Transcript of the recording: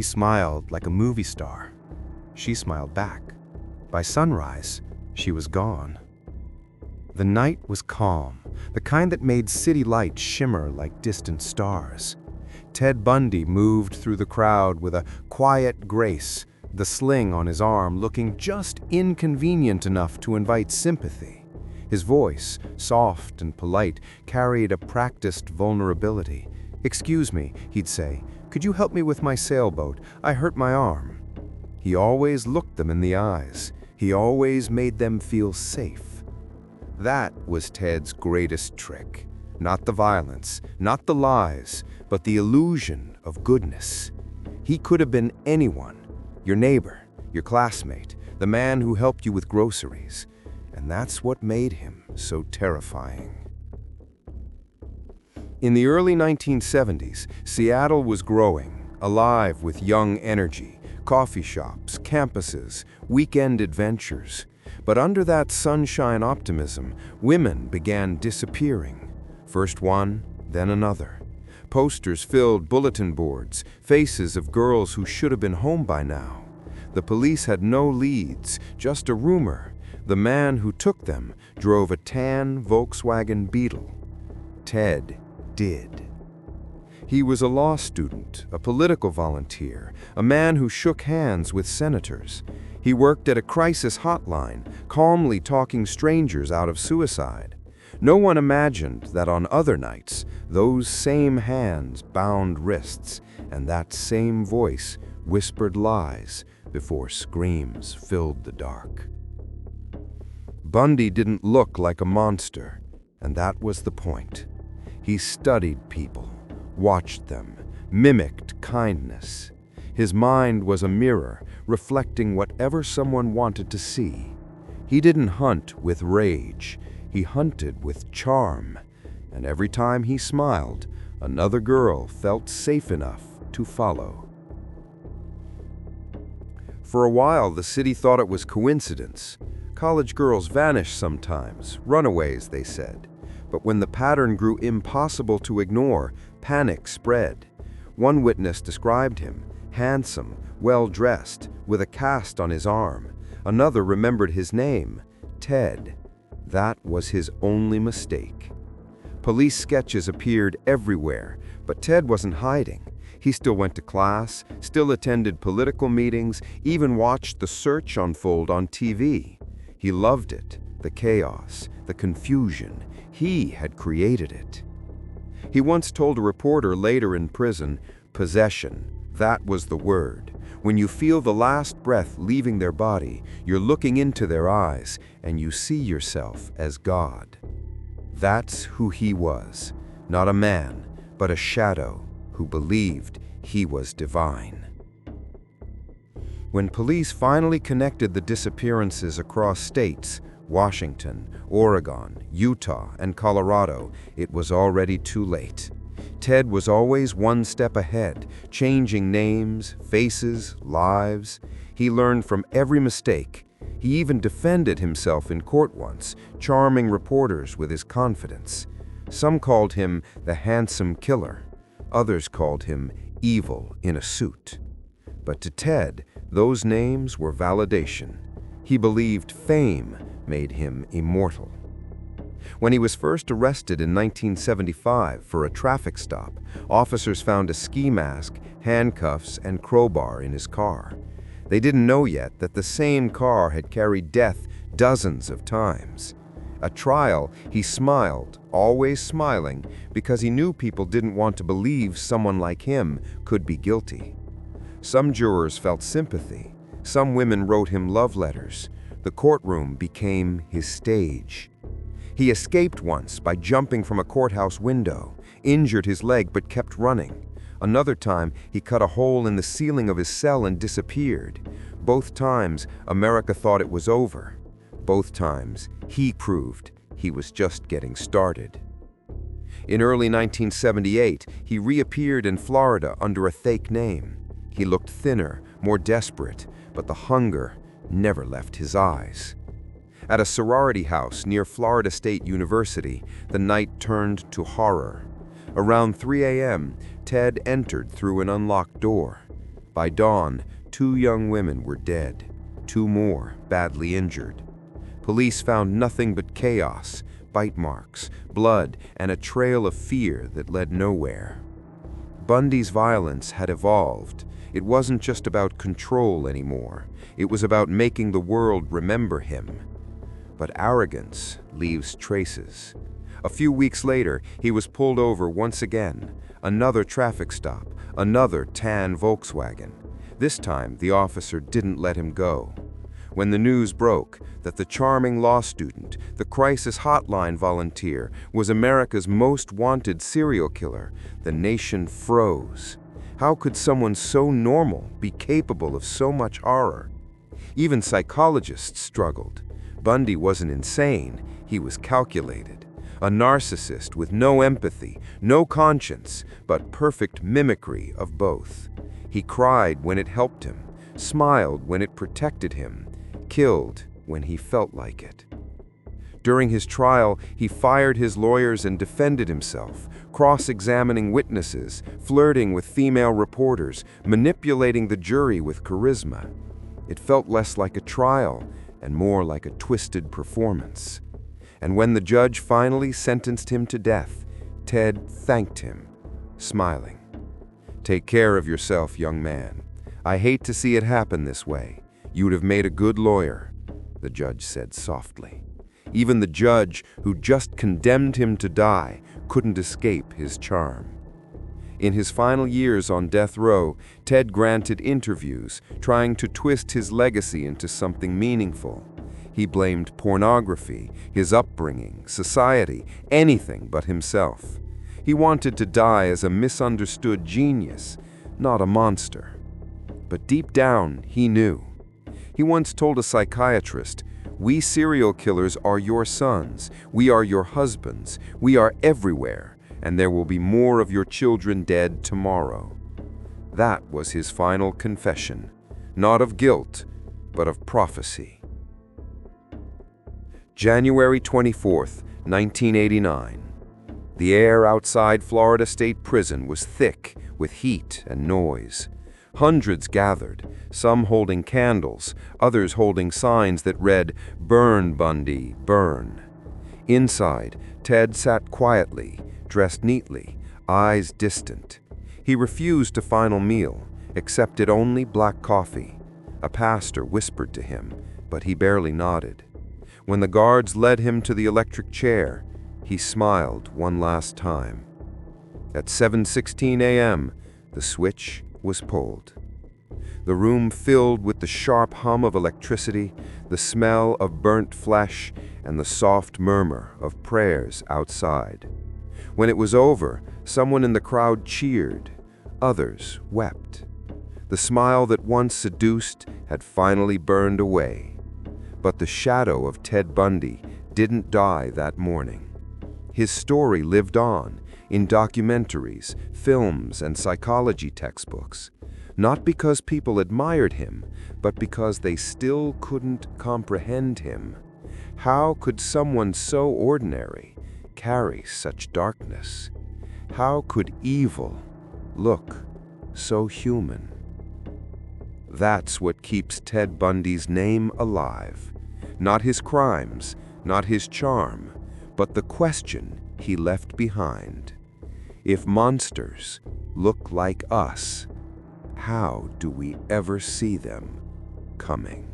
He smiled like a movie star. She smiled back. By sunrise, she was gone. The night was calm, the kind that made city lights shimmer like distant stars. Ted Bundy moved through the crowd with a quiet grace, the sling on his arm looking just inconvenient enough to invite sympathy. His voice, soft and polite, carried a practiced vulnerability. "Excuse me," he'd say, "could you help me with my sailboat? I hurt my arm." He always looked them in the eyes. He always made them feel safe. That was Ted's greatest trick. Not the violence, not the lies, but the illusion of goodness. He could have been anyone, your neighbor, your classmate, the man who helped you with groceries. And that's what made him so terrifying. In the early 1970s, Seattle was growing, alive with young energy, coffee shops, campuses, weekend adventures. But under that sunshine optimism, women began disappearing. First one, then another. Posters filled bulletin boards, faces of girls who should have been home by now. The police had no leads, just a rumor. The man who took them drove a tan Volkswagen Beetle. Ted did. He was a law student, a political volunteer, a man who shook hands with senators. He worked at a crisis hotline, calmly talking strangers out of suicide. No one imagined that on other nights, those same hands bound wrists, and that same voice whispered lies before screams filled the dark. Bundy didn't look like a monster, and that was the point. He studied people, watched them, mimicked kindness. His mind was a mirror, reflecting whatever someone wanted to see. He didn't hunt with rage. He hunted with charm, and every time he smiled, another girl felt safe enough to follow. For a while, the city thought it was coincidence. College girls vanish sometimes, runaways, they said. But when the pattern grew impossible to ignore, panic spread. One witness described him, handsome, well-dressed, with a cast on his arm. Another remembered his name, Ted. That was his only mistake. Police sketches appeared everywhere, but Ted wasn't hiding. He still went to class, still attended political meetings, even watched the search unfold on TV. He loved it, the chaos, the confusion. He had created it. He once told a reporter later in prison, "Possession, that was the word. When you feel the last breath leaving their body, you're looking into their eyes, and you see yourself as God." That's who he was, not a man, but a shadow who believed he was divine. When police finally connected the disappearances across states, Washington, Oregon, Utah, and Colorado, it was already too late. Ted was always one step ahead, changing names, faces, lives. He learned from every mistake. He even defended himself in court once, charming reporters with his confidence. Some called him the handsome killer. Others called him evil in a suit. But to Ted, those names were validation. He believed fame made him immortal. When he was first arrested in 1975 for a traffic stop, officers found a ski mask, handcuffs, and crowbar in his car. They didn't know yet that the same car had carried death dozens of times. At trial, he smiled, always smiling, because he knew people didn't want to believe someone like him could be guilty. Some jurors felt sympathy. Some women wrote him love letters. The courtroom became his stage. He escaped once by jumping from a courthouse window, injured his leg but kept running. Another time, he cut a hole in the ceiling of his cell and disappeared. Both times, America thought it was over. Both times, he proved he was just getting started. In early 1978, he reappeared in Florida under a fake name. He looked thinner, more desperate, but the hunger never left his eyes. At a sorority house near Florida State University, the night turned to horror. Around 3 a.m., Ted entered through an unlocked door. By dawn, 2 young women were dead, 2 more badly injured. Police found nothing but chaos, bite marks, blood, and a trail of fear that led nowhere. Bundy's violence had evolved. It wasn't just about control anymore. It was about making the world remember him. But arrogance leaves traces. A few weeks later, he was pulled over once again. Another traffic stop, another tan Volkswagen. This time, the officer didn't let him go. When the news broke that the charming law student, the crisis hotline volunteer, was America's most wanted serial killer, the nation froze. How could someone so normal be capable of so much horror? Even psychologists struggled. Bundy wasn't insane, he was calculated. A narcissist with no empathy, no conscience, but perfect mimicry of both. He cried when it helped him, smiled when it protected him, killed when he felt like it. During his trial, he fired his lawyers and defended himself, cross-examining witnesses, flirting with female reporters, manipulating the jury with charisma. It felt less like a trial and more like a twisted performance. And when the judge finally sentenced him to death, Ted thanked him, smiling. "Take care of yourself, young man. I hate to see it happen this way. You'd have made a good lawyer," the judge said softly. Even the judge, who just condemned him to die, couldn't escape his charm. In his final years on death row, Ted granted interviews, trying to twist his legacy into something meaningful. He blamed pornography, his upbringing, society, anything but himself. He wanted to die as a misunderstood genius, not a monster. But deep down, he knew. He once told a psychiatrist, "We serial killers are your sons, we are your husbands, we are everywhere, and there will be more of your children dead tomorrow." That was his final confession, not of guilt, but of prophecy. January 24th, 1989. The air outside Florida State Prison was thick with heat and noise. Hundreds gathered, some holding candles, others holding signs that read, "Burn, Bundy, burn." Inside, Ted sat quietly, dressed neatly, eyes distant. He refused a final meal, accepted only black coffee. A pastor whispered to him, but he barely nodded. When the guards led him to the electric chair, he smiled one last time. At 7:16 a.m., the switch was pulled. The room filled with the sharp hum of electricity, the smell of burnt flesh, and the soft murmur of prayers outside. When it was over, someone in the crowd cheered. Others wept. The smile that once seduced had finally burned away. But the shadow of Ted Bundy didn't die that morning. His story lived on in documentaries, films, and psychology textbooks, not because people admired him, but because they still couldn't comprehend him. How could someone so ordinary carry such darkness? How could evil look so human? That's what keeps Ted Bundy's name alive. Not his crimes, not his charm, but the question he left behind. If monsters look like us, how do we ever see them coming?